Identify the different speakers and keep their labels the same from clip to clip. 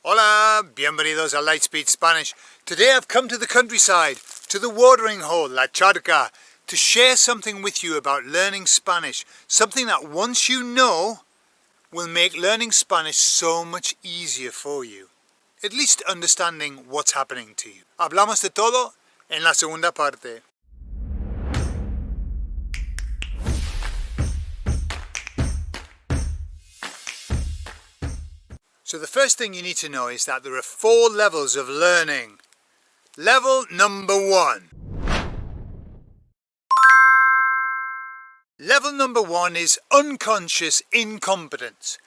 Speaker 1: Hola, bienvenidos a Lightspeed Spanish. Today I've come to the countryside, to the watering hole, La Charca, to share something with you about learning Spanish. Something that once you know, will make learning Spanish so much easier for you. At least understanding what's happening to you. Hablamos de todo en la segunda parte. So the first thing you need to know is that there are 4 levels of learning. Level number 1. Level number 1 is Unconscious Incompetence.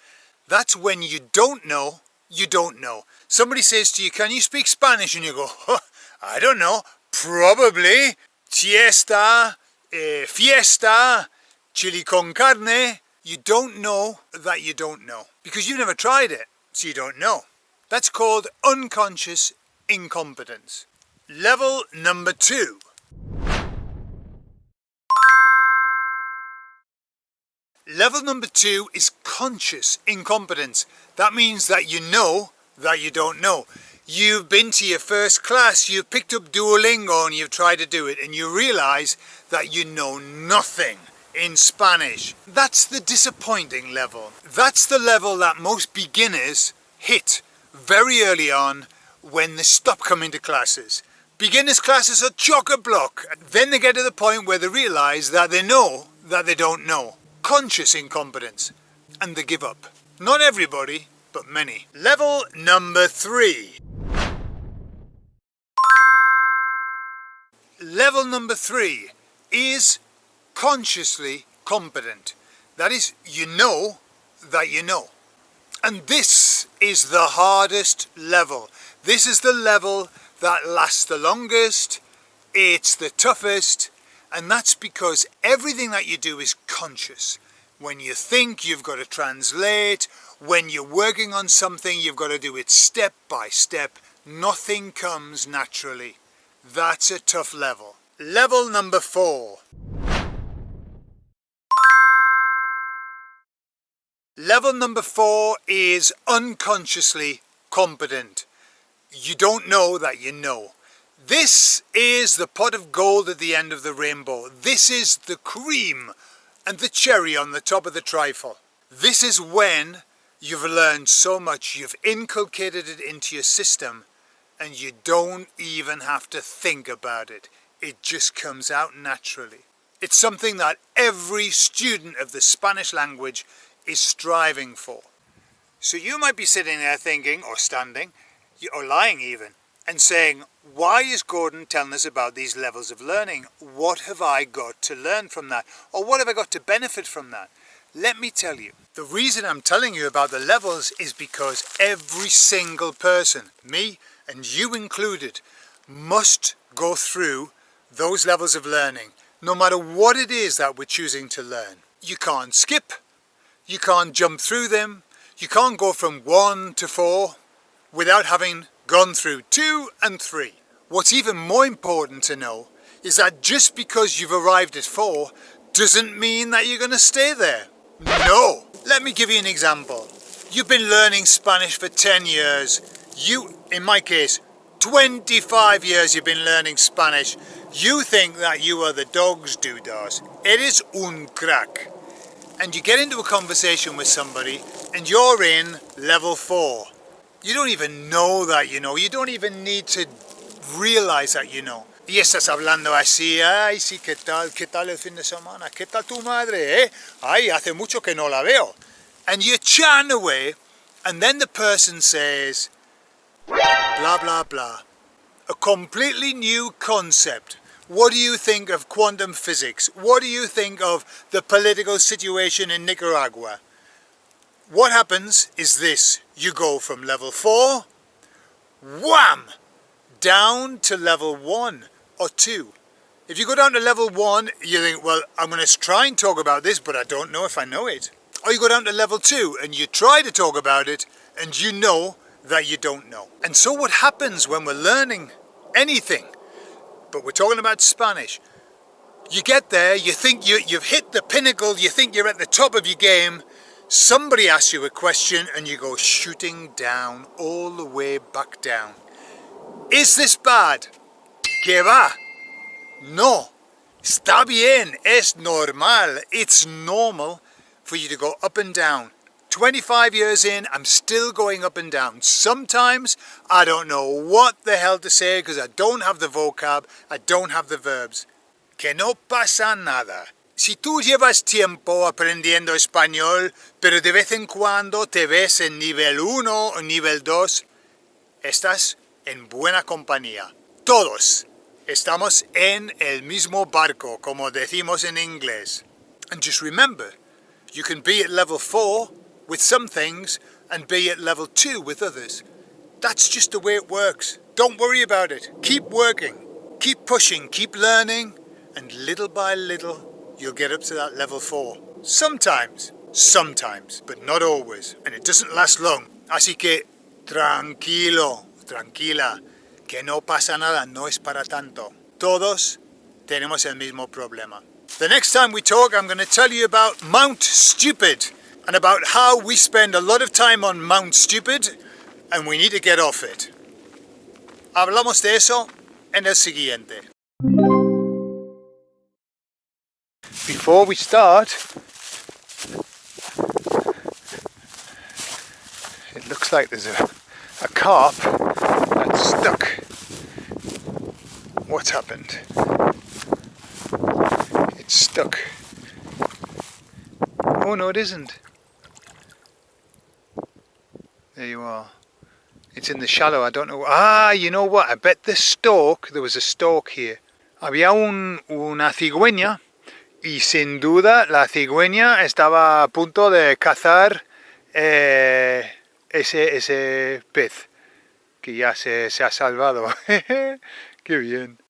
Speaker 1: That's when you don't know, you don't know. Somebody says to you, can you speak Spanish? And you go, I don't know, probably. Siesta, fiesta, chili con carne. You don't know that you don't know because you've never tried it. So you don't know. That's called unconscious incompetence. Level number 2. Level number 2 is conscious incompetence. That means that you know that you don't know. You've been to your first class, you've picked up Duolingo and you've tried to do it and you realise that you know nothing in Spanish. That's the disappointing level. That's the level that most beginners hit very early on when they stop coming to classes. Beginners classes are chock-a-block. Then they get to the point where they realise that they know that they don't know. Conscious incompetence. And they give up. Not everybody, but many. Level number 3. Level number 3 is consciously competent. That is, you know that you know. And this is the hardest level. This is the level that lasts the longest. It's the toughest. And that's because everything that you do is conscious. When you think, you've got to translate. When you're working on something, you've got to do it step by step. Nothing comes naturally. That's a tough level. Level number 4. Level number 4 is unconsciously competent. You don't know that you know. This is the pot of gold at the end of the rainbow. This is the cream and the cherry on the top of the trifle. This is when you've learned so much, you've inculcated it into your system and you don't even have to think about it. It just comes out naturally. It's something that every student of the Spanish language is striving for. So you might be sitting there thinking, or standing, or lying even, and saying, why is Gordon telling us about these levels of learning? What have I got to learn from that? Or what have I got to benefit from that? Let me tell you. The reason I'm telling you about the levels is because every single person, me and you included, must go through those levels of learning, no matter what it is that we're choosing to learn. You can't skip. You can't jump through them. You can't go from 1 to 4 without having gone through 2 and 3. What's even more important to know is that just because you've arrived at 4 doesn't mean that you're going to stay there. No! Let me give you an example. You've been learning Spanish for 10 years. In my case, 25 years you've been learning Spanish. You think that you are the dog's doodas. Eres un crack. And you get into a conversation with somebody and you're in level 4. You don't even know that you know. You don't even need to realize that you know. Y estás hablando así, ay, sí, ¿qué tal el fin de semana? ¿Qué tal tu madre, eh? Ay, hace mucho que no la veo. And you're chatting away and then the person says, blah, blah, blah. A completely new concept. What do you think of quantum physics? What do you think of the political situation in Nicaragua? What happens is this. You go from level 4, wham, down to level 1 or 2. If you go down to level 1, you think, well, I'm going to try and talk about this, but I don't know if I know it. Or you go down to level 2 and you try to talk about it and you know that you don't know. And so what happens when we're learning anything, but we're talking about Spanish, you get there, you think you've hit the pinnacle, you think you're at the top of your game, Somebody asks you a question and you go shooting down, all the way back down. Is this bad? ¿Qué va? No. Está bien. Es normal. It's normal for you to go up and down. 25 years in, I'm still going up and down. Sometimes I don't know what the hell to say because I don't have the vocab, I don't have the verbs. Que no pasa nada. Si tú llevas tiempo aprendiendo español, pero de vez en cuando te ves en nivel 1 o nivel 2, estás en buena compañía. Todos estamos en el mismo barco, como decimos en inglés. And just remember, you can be at level 4 with some things and be at level 2 with others. That's just the way it works. Don't worry about it. Keep working, keep pushing, keep learning, and little by little you'll get up to that level 4. Sometimes, but not always. And it doesn't last long. Así que tranquilo, tranquila, que no pasa nada, no es para tanto. Todos tenemos el mismo problema. The next time we talk, I'm going to tell you about Mount Stupid and about how we spend a lot of time on Mount Stupid and we need to get off it. Hablamos de eso en el siguiente. Before we start, it looks like there's a carp that's stuck. What's happened? It's stuck. Oh no, it isn't. There you are. It's in the shallow, I don't know. Ah, you know what? I bet the stalk, there was a stalk here. Había una cigüeña. Y sin duda la cigüeña estaba a punto de cazar ese pez que ya se ha salvado. ¡Qué bien!